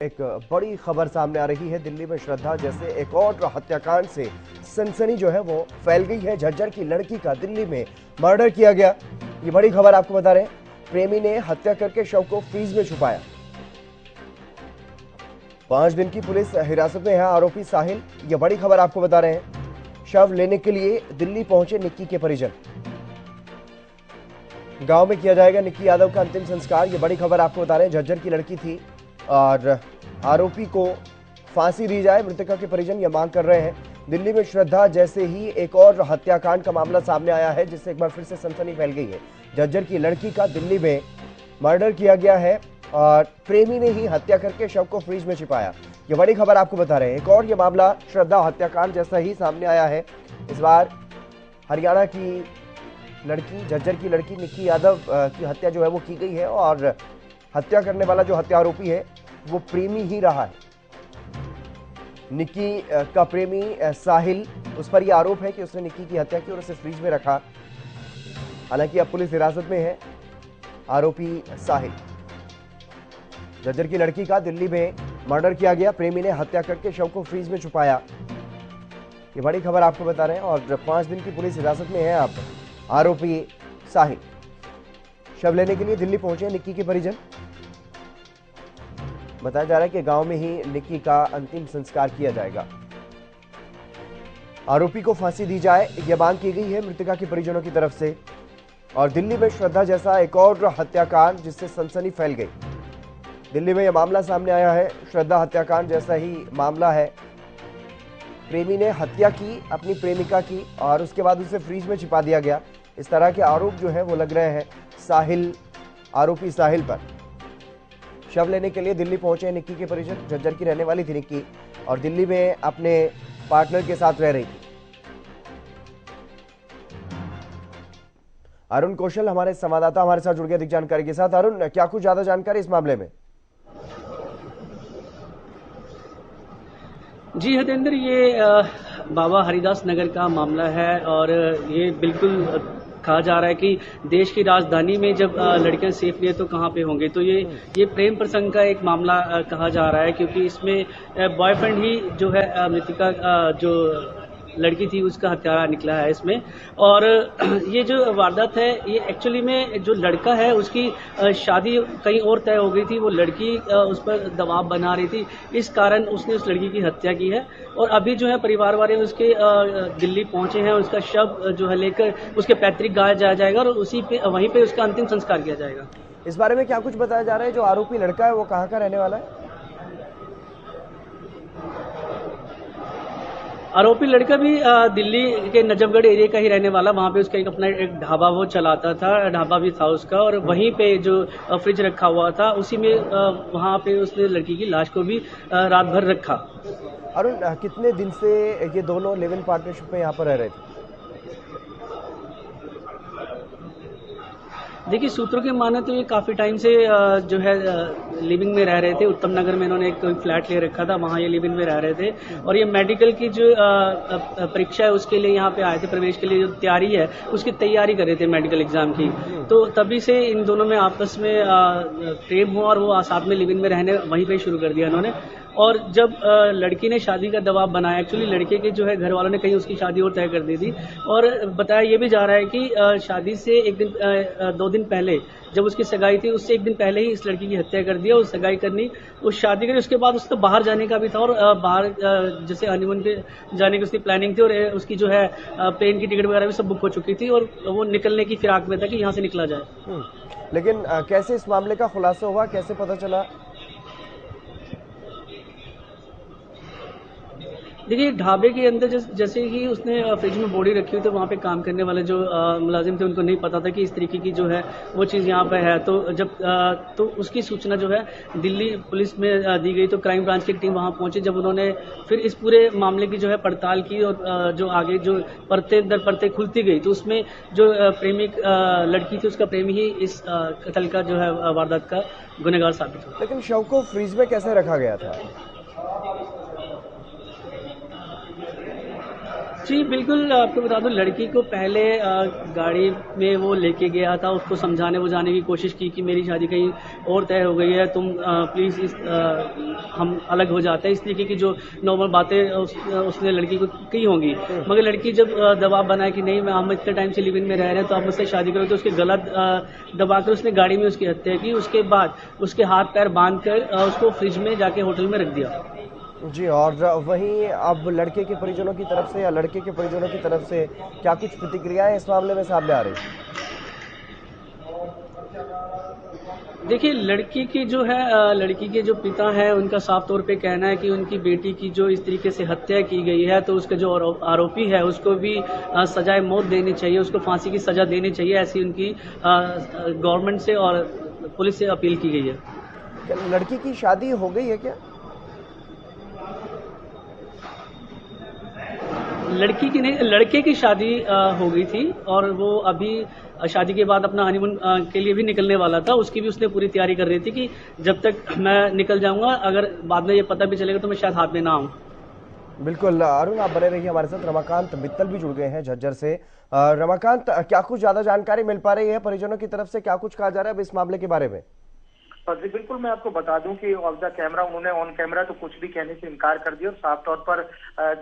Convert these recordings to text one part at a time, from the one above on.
एक बड़ी खबर सामने आ रही है। दिल्ली में श्रद्धा जैसे एक और हत्याकांड से सनसनी जो है वो फैल गई है। झज्जर की लड़की का दिल्ली में मर्डर किया गया। ये बड़ी खबर आपको बता रहे हैं। प्रेमी ने हत्या करके शव को फ्रीज में छुपाया। 5 दिन की पुलिस हिरासत में है आरोपी साहिल। ये बड़ी खबर आपको बता रहे हैं। शव लेने के लिए दिल्ली पहुंचे निक्की के परिजन। गांव में किया जाएगा निक्की यादव का अंतिम संस्कार। ये बड़ी खबर आपको बता रहे हैं। झज्जर की लड़की थी और आरोपी को फांसी दी जाए, मृतका के परिजन यह मांग कर रहे हैं। दिल्ली में श्रद्धा जैसे ही एक और हत्याकांड का मामला सामने आया है, जिससे एक बार फिर से सनसनी फैल गई है। झज्जर की लड़की का दिल्ली में मर्डर किया गया है और प्रेमी ने ही हत्या करके शव को फ्रिज में छिपाया। यह बड़ी खबर आपको बता रहे हैं। एक और यह मामला श्रद्धा हत्याकांड जैसा ही सामने आया है। इस बार हरियाणा की लड़की, झज्जर की लड़की निक्की यादव की हत्या जो है वो की गई है और हत्या करने वाला जो हत्या आरोपी है वो प्रेमी ही रहा है। निक्की का प्रेमी साहिल, उस पर यह आरोप है कि उसने निक्की की हत्या की और उसे फ्रिज में रखा। हालांकि अब पुलिस हिरासत में है आरोपी साहिल। झज्जर की लड़की का दिल्ली में मर्डर किया गया। प्रेमी ने हत्या करके शव को फ्रीज में छुपाया। ये बड़ी खबर आपको बता रहे हैं और 5 दिन की पुलिस हिरासत में है अब आरोपी साहिल। शव लेने के लिए दिल्ली पहुंचे निक्की के परिजन। बताया जा रहा है कि गांव में ही निक्की का अंतिम संस्कार किया जाएगा। आरोपी को फांसी दी जाए, यह मांग की गई है मृतका के परिजनों की तरफ से। और दिल्ली में श्रद्धा जैसा एक और हत्याकांड जिससे सनसनी फैल गई। दिल्ली में यह मामला सामने आया है। श्रद्धा हत्याकांड जैसा ही मामला है। प्रेमी ने हत्या की अपनी प्रेमिका की और उसके बाद उसे फ्रीज में छिपा दिया गया। इस तरह के आरोप जो है वो लग रहे हैं साहिल, आरोपी साहिल पर। शव लेने के लिए दिल्ली पहुंचे निक्की के परिजन। झज्जर की रहने वाली थी निक्की और दिल्ली में अपने पार्टनर के साथ रह रही थी। अरुण कौशल हमारे संवाददाता हमारे साथ जुड़ गए अधिक जानकारी के साथ। अरुण, क्या कुछ ज्यादा जानकारी इस मामले में? जी हतेंद्र, ये बाबा हरिदास नगर का मामला है और ये बिल्कुल कहा जा रहा है कि देश की राजधानी में जब लड़कियां सेफ नहीं है तो कहाँ पे होंगे। तो ये प्रेम प्रसंग का एक मामला कहा जा रहा है, क्योंकि इसमें बॉयफ्रेंड ही जो है मृतका जो लड़की थी उसका हत्यारा निकला है इसमें। और ये जो वारदात है ये एक्चुअली में जो लड़का है उसकी शादी कहीं और तय हो गई थी। वो लड़की उस पर दबाव बना रही थी, इस कारण उसने उस लड़की की हत्या की है। और अभी जो है परिवार वाले उसके दिल्ली पहुंचे हैं। उसका शव जो है लेकर उसके पैतृक गांव जाया जाएगा और वहीं पे उसका अंतिम संस्कार किया जाएगा। इस बारे में क्या कुछ बताया जा रहा है? जो आरोपी लड़का है वो कहाँ का रहने वाला है? आरोपी लड़का भी दिल्ली के नजफगढ़ एरिया का ही रहने वाला। वहां पे उसका अपना एक ढाबा वो चलाता था, ढाबा भी था उसका। और वहीं पे जो फ्रिज रखा हुआ था उसी में वहां पे उसने लड़की की लाश को भी रात भर रखा। अरुण, कितने दिन से ये दोनों लिव इन पार्टनरशिप में यहाँ पर रह रहे थे? देखिए, सूत्रों के माने तो ये काफी टाइम से जो है लिविंग में रह रहे थे। उत्तम नगर में इन्होंने एक फ्लैट ले रखा था, वहां ये लिविंग में रह रहे थे। और ये मेडिकल की जो परीक्षा है उसके लिए यहाँ पे आए थे, प्रवेश के लिए जो तैयारी है उसकी तैयारी कर रहे थे मेडिकल एग्जाम की। तो तभी से इन दोनों में आपस में प्रेम हुआ और वो साथ में लिविंग में रहने वहीं पे शुरू कर दिया इन्होंने। और जब लड़की ने शादी का दबाव बनाया, एक्चुअली लड़के के जो है घर वालों ने कहीं उसकी शादी और तय कर दी थी। और बताया ये भी जा रहा है कि शादी से 2 दिन पहले जब उसकी सगाई थी उससे 1 दिन पहले ही इस लड़की की हत्या कर दिया। और सगाई करनी, उस शादी करी, उसके बाद उसको बाहर जाने का भी था और बाहर जैसे हनीमून पे जाने की उसकी प्लानिंग थी। और उसकी जो है प्लेन की टिकट वगैरह भी सब बुक हो चुकी थी और वो निकलने की फिराक में था कि यहाँ से निकला जाए। लेकिन कैसे इस मामले का खुलासा हुआ, कैसे पता चला? देखिए, ढाबे के अंदर जैसे ही उसने फ्रिज में बॉडी रखी हुई तो वहाँ पे काम करने वाले जो मुलाजिम थे उनको नहीं पता था कि इस तरीके की जो है वो चीज़ यहाँ पे है। तो जब तो उसकी सूचना जो है दिल्ली पुलिस में दी गई। तो क्राइम ब्रांच की टीम वहाँ पहुंची। जब उन्होंने फिर इस पूरे मामले की जो है पड़ताल की और जो आगे जो परतें दर परतें खुलती गई तो उसमें जो प्रेमिक लड़की थी उसका प्रेमी ही इस कत्ल का जो है वारदात का गुनहगार साबित हुआ। लेकिन शव को फ्रिज में कैसे रखा गया था? जी बिल्कुल, आपको बता दूं, लड़की को पहले गाड़ी में वो लेके गया था, उसको समझाने बुझाने की कोशिश की कि मेरी शादी कहीं और तय हो गई है, तुम प्लीज़ हम अलग हो जाते हैं, इस तरीके की जो नॉर्मल बातें उसने लड़की को की होंगी। मगर लड़की जब दबाव बनाया कि नहीं, हम इतने टाइम से लिव इन में रह रहे हैं तो आप मुझसे शादी करो, तो उसके गला दबाकर उसने गाड़ी में उसकी हत्या की। उसके बाद उसके हाथ पैर बांध कर उसको फ्रिज में जाके होटल में रख दिया। जी, और वहीं अब लड़के के परिजनों की तरफ से या लड़के के परिजनों की तरफ से क्या कुछ प्रतिक्रियाएं इस मामले में सामने आ रही? देखिए, लड़की की जो है लड़की के जो पिता हैं, उनका साफ तौर पे कहना है कि उनकी बेटी की जो इस तरीके से हत्या की गई है, तो उसका जो आरोपी है उसको भी सजाए मौत देनी चाहिए, उसको फांसी की सजा देनी चाहिए, ऐसी उनकी गवर्नमेंट से और पुलिस से अपील की गई है। क्या लड़की की शादी हो गई है क्या? लड़की की नहीं, लड़के की शादी हो गई थी और वो अभी शादी के बाद अपना हनीमून के लिए भी निकलने वाला था। उसकी भी उसने पूरी तैयारी कर रही थी कि जब तक मैं निकल जाऊंगा, अगर बाद में ये पता भी चलेगा तो मैं शायद हाथ में ना आऊं। बिल्कुल अरुण, आप बने रहिए हमारे साथ। रमाकांत मित्तल भी जुड़ गए हैं झज्जर से। रमाकांत, क्या कुछ ज्यादा जानकारी मिल पा रही है परिजनों की तरफ से? क्या कुछ कहा जा रहा है अब इस मामले के बारे में? जी बिल्कुल, मैं आपको बता दूं कि ऑफ द कैमरा उन्होंने ऑन कैमरा तो कुछ भी कहने से इनकार कर दिया और साफ तौर पर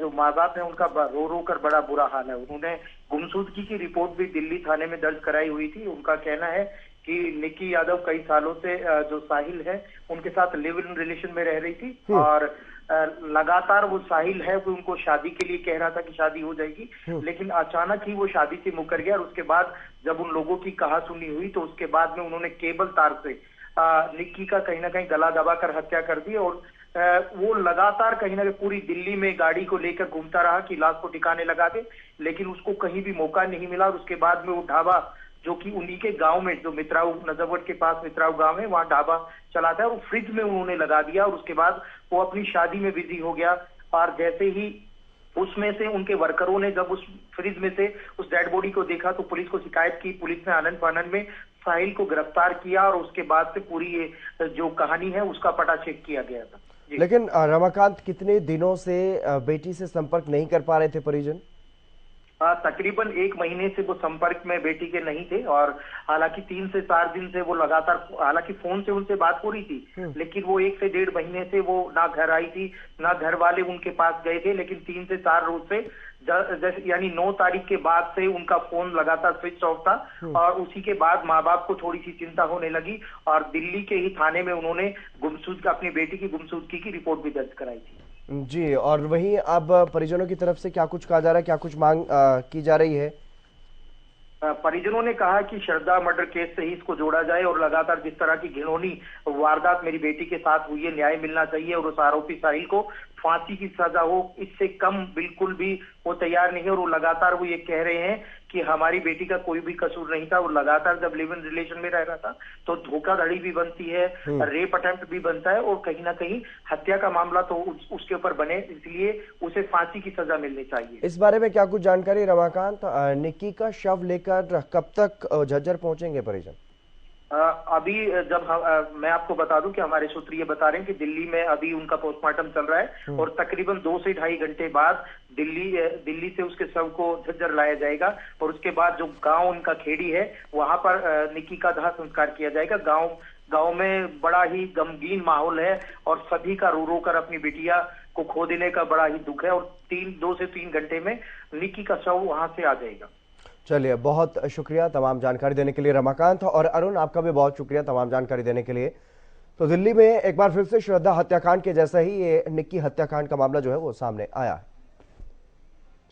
जो माँ बाप है उनका रो रो कर बड़ा बुरा हाल है। उन्होंने गुमशुदगी की रिपोर्ट भी दिल्ली थाने में दर्ज कराई हुई थी। उनका कहना है कि निक्की यादव कई सालों से जो साहिल है उनके साथ लिव इन रिलेशन में रह रही थी और लगातार वो साहिल है वो उनको शादी के लिए कह रहा था कि शादी हो जाएगी, लेकिन अचानक ही वो शादी से मुकर गया और उसके बाद जब उन लोगों की कहासुनी हुई तो उसके बाद में उन्होंने केबल तार से निक्की का कहीं ना कहीं गला दबाकर हत्या कर दी और वो लगातार कहीं ना कहीं पूरी दिल्ली में गाड़ी को लेकर घूमता रहा कि लाश को ठिकाने लगा दे, लेकिन उसको कहीं भी मौका नहीं मिला और उसके बाद में वो ढाबा जो कि उन्हीं के गांव में, जो मित्राऊ नजरगढ़ के पास मित्राऊ गांव है, वहां ढाबा चलाता है और फ्रिज में उन्होंने लगा दिया और उसके बाद वो अपनी शादी में बिजी हो गया। और जैसे ही उसमें से उनके वर्करों ने जब उस फ्रिज में से उस डेड बॉडी को देखा तो पुलिस को शिकायत की। पुलिस ने आनंद फानंद में साहिल को गिरफ्तार किया और उसके बाद से पूरी ये जो कहानी है उसका पटाक्षेप किया गया था। लेकिन रमाकांत, कितने दिनों से बेटी से संपर्क नहीं कर पा रहे थे परिजन? तकरीबन 1 महीने से वो संपर्क में बेटी के नहीं थे और हालांकि 3 से 4 दिन से वो लगातार, हालांकि फोन से उनसे बात हो रही थी, लेकिन वो 1 से 1.5 महीने से वो ना घर आई थी ना घर वाले उनके पास गए थे। लेकिन 3 से 4 रोज से यानी 9 तारीख के बाद से उनका फोन लगातार स्विच ऑफ था और उसी के बाद माँ बाप को थोड़ी सी चिंता होने लगी और दिल्ली के ही थाने में उन्होंने अपनी बेटी की गुमशुदगी की रिपोर्ट भी दर्ज कराई थी। जी, और वहीं अब परिजनों की तरफ से क्या कुछ कहा जा रहा है, क्या कुछ मांग की जा रही है? परिजनों ने कहा कि श्रद्धा मर्डर केस से ही इसको जोड़ा जाए और लगातार जिस तरह की घिनौनी वारदात मेरी बेटी के साथ हुई है, न्याय मिलना चाहिए और उस आरोपी साहिल को फांसी की सजा हो, इससे कम बिल्कुल भी वो तैयार नहीं है। और वो लगातार वो ये कह रहे हैं कि हमारी बेटी का कोई भी कसूर नहीं था। वो लगातार जब लिव इन रिलेशन में रह रहा था तो धोखाधड़ी भी बनती है, रेप अटेम्प्ट भी बनता है और कहीं ना कहीं हत्या का मामला तो उसके ऊपर बने, इसलिए उसे फांसी की सजा मिलनी चाहिए। इस बारे में क्या कुछ जानकारी रमाकांत? निक्की का शव लेकर कब तक झज्जर पहुंचेंगे परिजन? अभी जब मैं आपको बता दूं कि हमारे सूत्र ये बता रहे हैं कि दिल्ली में अभी उनका पोस्टमार्टम चल रहा है और तकरीबन 2 से 2.5 घंटे बाद दिल्ली से उसके शव को झज्जर लाया जाएगा और उसके बाद जो गांव उनका खेड़ी है वहां पर निक्की का दाह संस्कार किया जाएगा। गांव में बड़ा ही गमगीन माहौल है और सभी का रो रो कर अपनी बिटिया को खो देने का बड़ा ही दुख है और 2 से 3 घंटे में निक्की का शव वहां से आ जाएगा। चलिए, बहुत शुक्रिया तमाम जानकारी देने के लिए रमाकांत, और अरुण आपका भी बहुत शुक्रिया तमाम जानकारी देने के लिए। तो दिल्ली में एक बार फिर से श्रद्धा हत्याकांड के जैसा ही ये निक्की हत्याकांड का मामला जो है वो सामने आया है।